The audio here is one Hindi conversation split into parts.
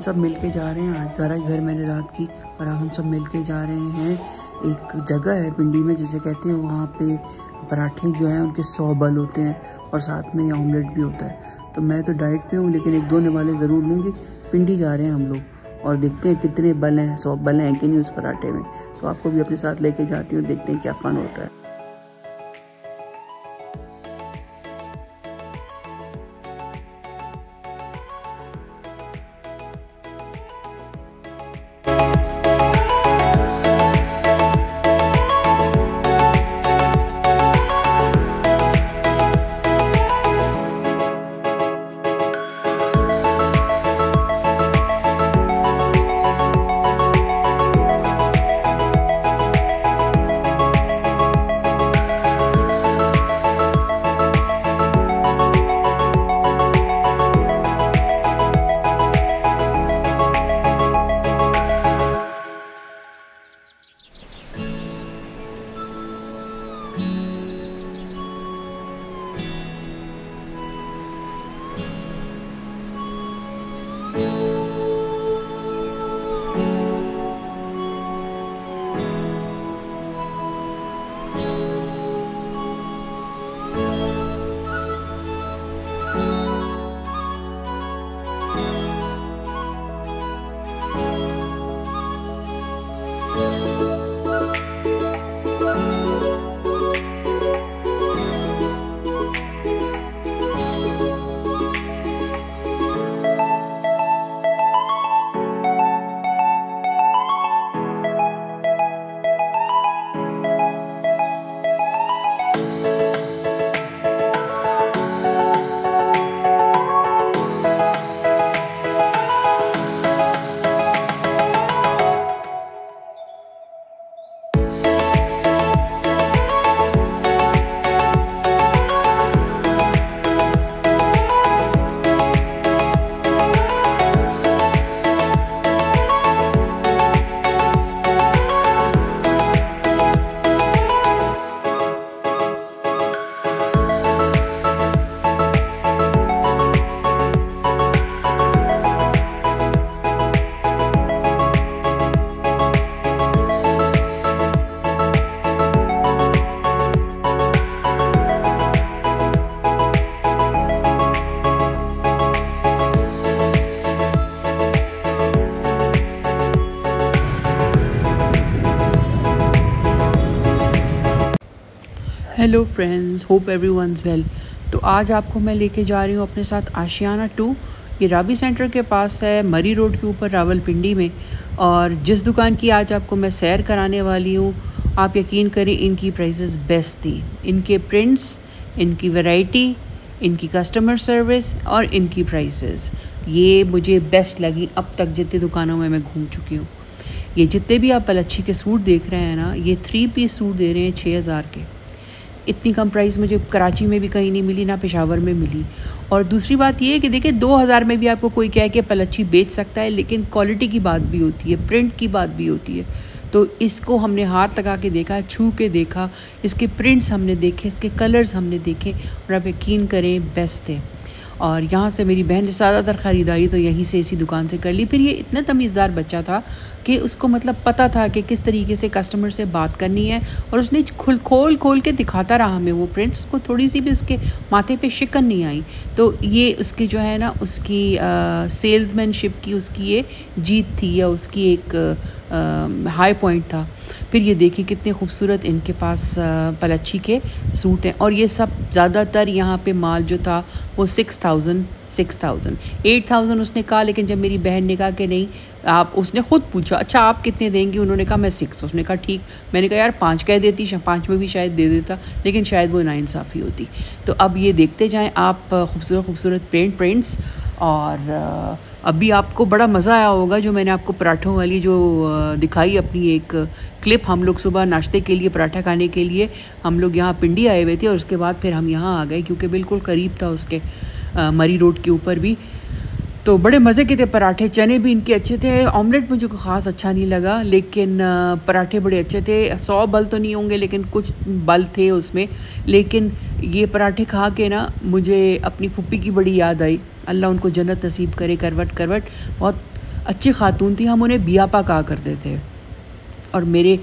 सब मिल के जा रहे हैं। आज ज़रा घर मैंने रात की और हम सब मिल के जा रहे हैं। एक जगह है पिंडी में जिसे कहते हैं, वहाँ पे पराठे जो हैं उनके 100 बल होते हैं और साथ में ऑमलेट भी होता है। तो मैं तो डाइट पे हूँ, लेकिन 1-2 निवाले ज़रूर लूँगी। पिंडी जा रहे हैं हम लोग और देखते हैं कितने बल हैं, 100 बल हैं कि नहीं उस पराठे में। तो आपको भी अपने साथ लेके जाती हूँ, देखते हैं क्या फ़न होता है। Hello friends, hope everyone's well. तो आज आपको मैं लेके जा रही हूँ अपने साथ आशियाना 2। ये राबी सेंटर के पास है, मरी रोड के ऊपर, रावलपिंडी में। और जिस दुकान की आज आपको मैं सैर कराने वाली हूँ, आप यकीन करें इनकी प्राइसेस बेस्ट थी। इनके प्रिंट्स, इनकी वैरायटी, इनकी कस्टमर सर्विस और इनकी प्राइसेस, ये मुझे बेस्ट लगी अब तक जितनी दुकानों में मैं घूम चुकी हूँ। ये जितने भी आप पलच्छी के सूट देख रहे हैं ना, ये 3 पीस सूट दे रहे हैं 6000 के। इतनी कम प्राइस मुझे कराची में भी कहीं नहीं मिली, ना पेशावर में मिली। और दूसरी बात ये है कि देखिए 2000 में भी आपको कोई कह के पलच्छी बेच सकता है, लेकिन क्वालिटी की बात भी होती है, प्रिंट की बात भी होती है। तो इसको हमने हाथ लगा के देखा, छू के देखा, इसके प्रिंट्स हमने देखे, इसके कलर्स हमने देखे और आप यकीन करें बेस्ट थे। और यहाँ से मेरी बहन ने ज़्यादातर ख़रीदारी तो यहीं से, इसी दुकान से कर ली। फिर ये इतना तमीज़दार बच्चा था कि उसको मतलब पता था कि किस तरीके से कस्टमर से बात करनी है, और उसने खोल के दिखाता रहा हमें वो प्रिंट्स को। थोड़ी सी भी उसके माथे पे शिकन नहीं आई। तो ये उसकी जो है ना, उसकी सेल्समैनशिप की उसकी ये जीत थी, या उसकी एक हाई पॉइंट था। फिर ये देखिए कितने खूबसूरत इनके पास पलच्छी के सूट हैं। और ये सब ज़्यादातर यहाँ पे माल जो था वो 6000 8000 उसने कहा। लेकिन जब मेरी बहन ने कहा कि नहीं, आप, उसने ख़ुद पूछा अच्छा आप कितने देंगी, उन्होंने कहा मैं 6। उसने कहा ठीक। मैंने कहा यार 5 कह देती, 5 में भी शायद दे देता, लेकिन शायद वो नाइंसाफ़ी होती। तो अब ये देखते जाएँ आप खूबसूरत प्रिंट्स। और अभी आपको बड़ा मज़ा आया होगा जो मैंने आपको पराठों वाली जो दिखाई अपनी एक क्लिप। हम लोग सुबह नाश्ते के लिए, पराठा खाने के लिए हम लोग यहाँ पिंडी आए हुए थे, और उसके बाद फिर हम यहाँ आ गए क्योंकि बिल्कुल करीब था उसके, मरी रोड के ऊपर भी। तो बड़े मज़े के थे पराठे, चने भी इनके अच्छे थे। ऑमलेट मुझे को ख़ास अच्छा नहीं लगा, लेकिन पराठे बड़े अच्छे थे। 100 बल तो नहीं होंगे, लेकिन कुछ बल थे उसमें। लेकिन ये पराठे खा के ना मुझे अपनी फुप्पी की बड़ी याद आई। अल्लाह उनको जन्नत नसीब करे, करवट बहुत अच्छी खातून थी, हम उन्हें बियापा कहा करते थे। और मेरे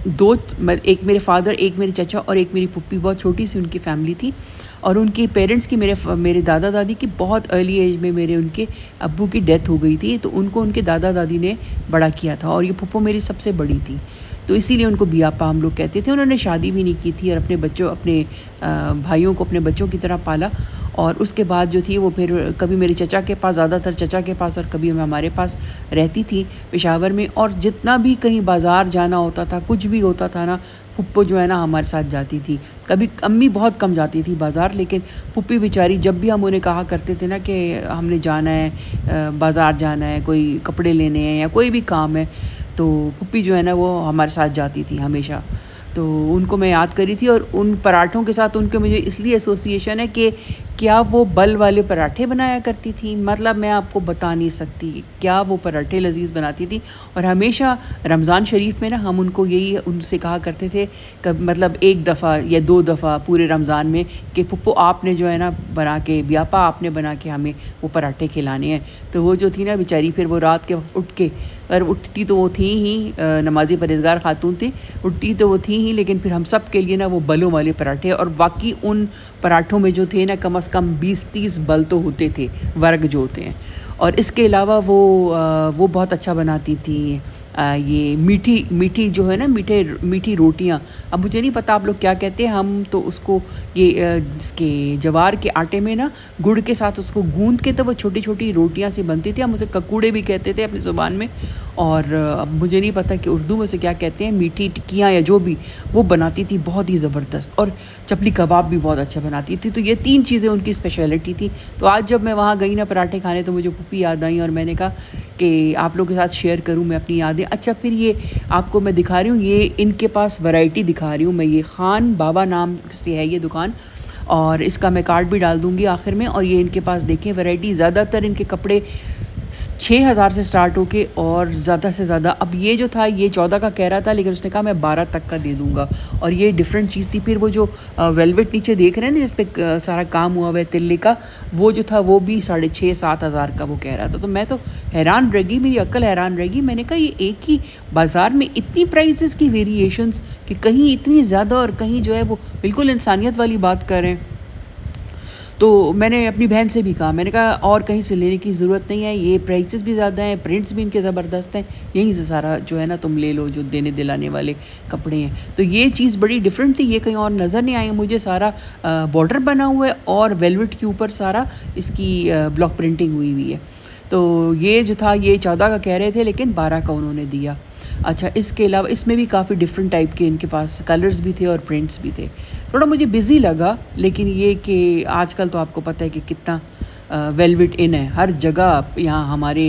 दो एक मेरे फ़ादर, एक मेरे चचा और एक मेरी पुप्पी, बहुत छोटी सी उनकी फ़ैमिली थी। और उनके पेरेंट्स की, मेरे दादा दादी की बहुत अर्ली एज में मेरे उनके अब्बू की डेथ हो गई थी, तो उनको उनके दादा दादी ने बड़ा किया था और ये फुप्पो मेरी सबसे बड़ी थी, तो इसीलिए उनको बियापा हम लोग कहते थे। उन्होंने शादी भी नहीं की थी और अपने भाइयों को अपने बच्चों की तरह पाला। और उसके बाद जो थी वो फिर कभी मेरे चचा के पास, ज़्यादातर चचा के पास, और कभी हमारे पास रहती थी पेशावर में। और जितना भी कहीं बाज़ार जाना होता था, कुछ भी होता था ना, फुप्पो जो है ना हमारे साथ जाती थी। कभी अम्मी बहुत कम जाती थी बाज़ार, लेकिन पुप्पी बेचारी, जब भी हम उन्हें कहा करते थे ना कि हमने जाना है, बाज़ार जाना है, कोई कपड़े लेने हैं या कोई भी काम है, तो पुप्पी जो है ना वो हमारे साथ जाती थी हमेशा। तो उनको मैं याद करी थी। और उन पराठों के साथ उनके मुझे इसलिए एसोसिएशन है कि क्या वो बल वाले पराठे बनाया करती थी, मतलब मैं आपको बता नहीं सकती क्या वो पराठे लजीज़ बनाती थी। और हमेशा रमज़ान शरीफ में ना हम उनको यही उनसे कहा करते थे, मतलब एक दफ़ा या दो दफ़ा पूरे रमज़ान में, कि पुप्पो आपने जो है ना बना के, बियापा आपने बना के हमें वो पराठे खिलाने हैं। तो वो जो थी ना बेचारी, फिर वो रात के वक्त उठ के, और उठती तो वो थी ही, नमाज़ी परहेज़गार ख़ातून थी, उठती तो वो थी ही, लेकिन फिर हम सब के लिए ना वो बलों वाले पराठे, और वाकई उन पराठों में जो थे ना कम से कम 20-30 बल तो होते थे, वर्ग जो होते हैं। और इसके अलावा वो बहुत अच्छा बनाती थी ये मीठी जो है ना, मीठी रोटियां। अब मुझे नहीं पता आप लोग क्या कहते हैं, हम तो उसको ये इसके जवार के आटे में ना गुड़ के साथ उसको गूंद के, तो वो छोटी छोटी रोटियां सी बनती थी। हम उसे ककूड़े भी कहते थे अपनी ज़ुबान में। और अब मुझे नहीं पता कि उर्दू में से क्या कहते हैं, मीठी टिक्कियाँ या जो भी, वो बनाती थी बहुत ही ज़बरदस्त। और चपली कबाब भी बहुत अच्छा बनाती थी। तो ये 3 चीज़ें उनकी स्पेशलिटी थी। तो आज जब मैं वहाँ गई ना पराठे खाने, तो मुझे पुप्पी याद आई और मैंने कहा कि आप लोगों के साथ शेयर करूं मैं अपनी यादें। अच्छा, फिर ये आपको मैं दिखा रही हूँ, ये इनके पास वैरायटी दिखा रही हूँ मैं। ये खान बाबा नाम से है ये दुकान, और इसका मैं कार्ड भी डाल दूँगी आखिर में। और ये इनके पास देखें वैरायटी, ज़्यादातर इनके कपड़े 6,000 से स्टार्ट होके और ज़्यादा से ज़्यादा। अब ये जो था ये 14 का कह रहा था, लेकिन उसने कहा मैं 12 तक का दे दूँगा। और ये डिफरेंट चीज़ थी। फिर वो जो वेलवेट नीचे देख रहे हैं ना, जिस पे सारा काम हुआ हुआ है तिल्ले का, वो जो था वो भी 6,500-7 हज़ार का वो कह रहा था। तो मैं तो हैरान रह गई, मेरी अक्ल हैरान रह गई। मैंने कहा ये एक ही बाज़ार में इतनी प्राइसेस की वेरिएशंस, कि कहीं इतनी ज़्यादा और कहीं जो है वो बिल्कुल इंसानियत वाली बात कर रहे हैं। तो मैंने अपनी बहन से भी कहा, मैंने कहा और कहीं से लेने की ज़रूरत नहीं है, ये प्राइसेस भी ज़्यादा हैं, प्रिंट्स भी इनके ज़बरदस्त हैं, यहीं से सारा जो है ना तुम ले लो, जो देने दिलाने वाले कपड़े हैं। तो ये चीज़ बड़ी डिफरेंट थी, ये कहीं और नज़र नहीं आई मुझे। सारा बॉर्डर बना हुआ है और वेलवेट के ऊपर सारा इसकी ब्लॉक प्रिंटिंग हुई हुई है। तो ये जो था ये 14 का कह रहे थे, लेकिन 12 का उन्होंने दिया। अच्छा, इसके अलावा इसमें भी काफ़ी डिफरेंट टाइप के इनके पास कलर्स भी थे और प्रिंट्स भी थे। थोड़ा मुझे बिज़ी लगा, लेकिन ये कि आजकल तो आपको पता है कि कितना वेलवेट इन है हर जगह। यहाँ हमारे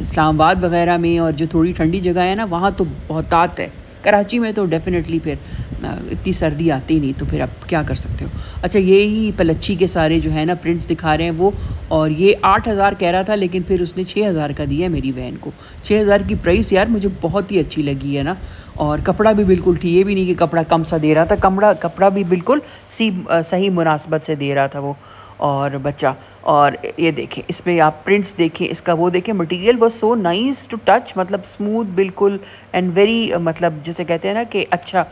इस्लामाबाद वगैरह में, और जो थोड़ी ठंडी जगह है ना, वहाँ तो बहुतात है। कराची में तो डेफिनेटली फिर इतनी सर्दी आती नहीं, तो फिर आप क्या कर सकते हो। अच्छा, यही पलच्छी के सारे जो है ना प्रिंट्स दिखा रहे हैं वो। और ये 8,000 कह रहा था, लेकिन फिर उसने 6,000 का दिया है मेरी बहन को। 6,000 की प्राइस यार मुझे बहुत ही अच्छी लगी है ना। और कपड़ा भी बिल्कुल ठीक, ये भी नहीं कि कपड़ा कम सा दे रहा था, कपड़ा भी बिल्कुल सही मुनासबत से दे रहा था वो। और बच्चा, और ये देखें इसमें आप प्रिंट्स देखें, इसका वो देखें, material was so nice to touch, मतलब स्मूथ बिल्कुल, एंड वेरी, मतलब जिसे कहते हैं ना कि अच्छा,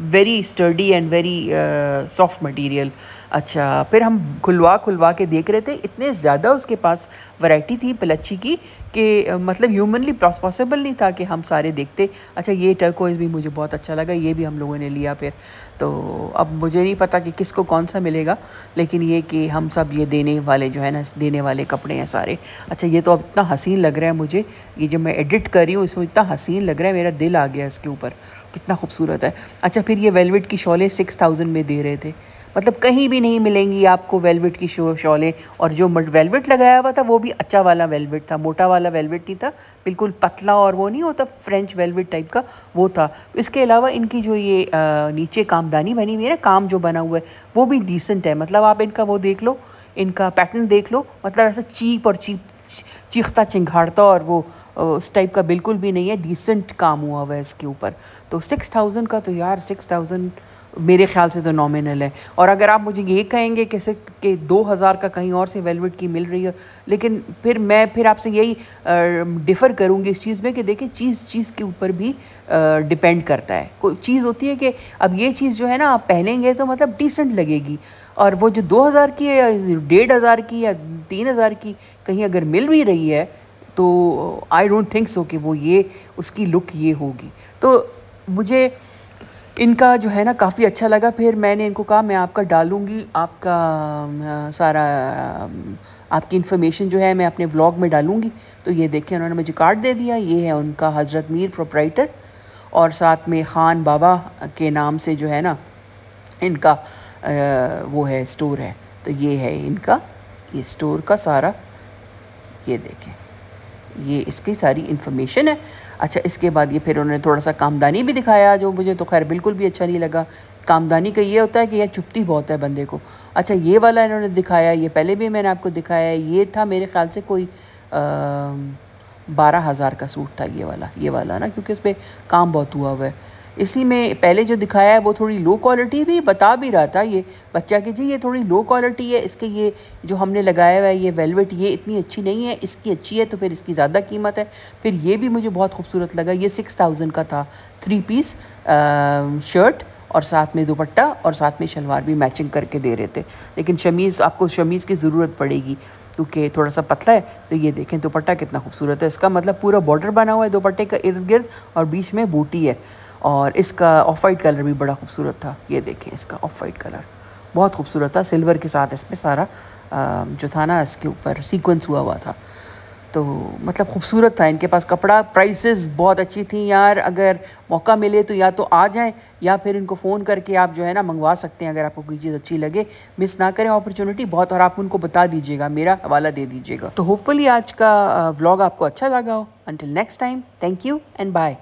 very sturdy and very soft material. अच्छा, फिर हम खुलवा के देख रहे थे, इतने ज़्यादा उसके पास वैरायटी थी पलच्छी की कि मतलब ह्यूमनली पॉसिबल नहीं था कि हम सारे देखते। अच्छा, ये टर्कोइज़ भी मुझे बहुत अच्छा लगा, ये भी हम लोगों ने लिया फिर। तो अब मुझे नहीं पता कि किसको कौन सा मिलेगा, लेकिन ये कि हम सब ये देने वाले जो है ना, देने वाले कपड़े हैं सारे। अच्छा, ये तो अब इतना हसीन लग रहा है मुझे, ये जब मैं एडिट कर रही हूँ इसमें इतना हसीन लग रहा है, मेरा दिल आ गया इसके ऊपर, कितना खूबसूरत है। अच्छा, फिर ये वेलवेट की शॉलें 6,000 में दे रहे थे, मतलब कहीं भी नहीं मिलेंगी आपको वेलवेट की शॉलें। और जो वेलवेट लगाया हुआ था वो भी अच्छा वाला वेलवेट था, मोटा वाला वेलवेट नहीं था, बिल्कुल पतला, और वो नहीं होता फ्रेंच वेलवेट टाइप का, वो था। इसके अलावा इनकी जो ये नीचे कामदानी बनी हुई है ना, काम जो बना हुआ है वो भी डिसेंट है। मतलब आप इनका वो देख लो, इनका पैटर्न देख लो, मतलब ऐसा चीखता चिंघाड़ता और वो उस टाइप का बिल्कुल भी नहीं है, डिसेंट काम हुआ हुआ है इसके ऊपर। तो 6,000 का तो यार 6,000 मेरे ख्याल से तो नॉमिनल है। और अगर आप मुझे ये कहेंगे कैसे कि 2000 का कहीं और से वेलवेट की मिल रही है, लेकिन फिर आपसे यही डिफ़र करूँगी इस चीज़ में कि देखिए चीज़ के ऊपर भी डिपेंड करता है। कोई चीज़ होती है कि अब ये चीज़ जो है ना आप पहनेंगे तो मतलब डिसेंट लगेगी, और वो जो 2000 की है या 1500 की या 3000 की कहीं अगर मिल भी रही है तो आई डोंट थिंक सो कि वो ये उसकी लुक ये होगी। तो मुझे इनका जो है ना काफ़ी अच्छा लगा। फिर मैंने इनको कहा मैं आपका डालूँगी, आपका सारा आपकी इन्फॉर्मेशन जो है मैं अपने व्लॉग में डालूँगी। तो ये देखिए उन्होंने मुझे कार्ड दे दिया, ये है उनका हज़रत मीर प्रोप्राइटर, और साथ में ख़ान बाबा के नाम से जो है ना इनका वो है स्टोर है। तो ये है इनका ये स्टोर का सारा, ये देखें ये इसकी सारी इन्फॉर्मेशन है। अच्छा, इसके बाद ये फिर उन्होंने थोड़ा सा कामदानी भी दिखाया, जो मुझे तो खैर बिल्कुल भी अच्छा नहीं लगा। कामदानी का ये होता है कि यह चुभती बहुत है बंदे को। अच्छा, ये वाला इन्होंने दिखाया, ये पहले भी मैंने आपको दिखाया है, ये था मेरे ख्याल से कोई 12,000 का सूट था ये वाला ना, क्योंकि इस पर काम बहुत हुआ हुआ है। इसी में पहले जो दिखाया है वो थोड़ी लो क्वालिटी भी बता भी रहा था ये बच्चा कि जी ये थोड़ी लो क्वालिटी है, इसके ये जो हमने लगाया हुआ है ये वेलवेट ये इतनी अच्छी नहीं है, इसकी अच्छी है तो फिर इसकी ज़्यादा कीमत है। फिर ये भी मुझे बहुत खूबसूरत लगा, ये 6000 का था, 3 पीस शर्ट और साथ में दुपट्टा और साथ में शलवार भी मैचिंग करके दे रहे थे। लेकिन शमीज़ आपको शमीज़ की ज़रूरत पड़ेगी क्योंकि थोड़ा सा पतला है। तो ये देखें दुपट्टा कितना खूबसूरत है, इसका मतलब पूरा बॉर्डर बना हुआ है दुपट्टे का इर्द गिर्द और बीच में बूटी है। और इसका ऑफ वाइट कलर भी बड़ा खूबसूरत था, ये देखें इसका ऑफ वाइट कलर बहुत खूबसूरत था, सिल्वर के साथ इसमें सारा जो था ना इसके ऊपर सीक्वेंस हुआ था। तो मतलब खूबसूरत था इनके पास कपड़ा। प्राइसेस बहुत अच्छी थी यार, अगर मौका मिले तो या तो आ जाएं या फिर इनको फ़ोन करके आप जो है ना मंगवा सकते हैं अगर आपको कोई चीज़ अच्छी लगे। मिस ना करें अपॉर्चुनिटी बहुत, और आप उनको बता दीजिएगा, मेरा हवाला दे दीजिएगा। तो होपफुली आज का व्लॉग आपको अच्छा लगा हो। Until next time, thank you and bye.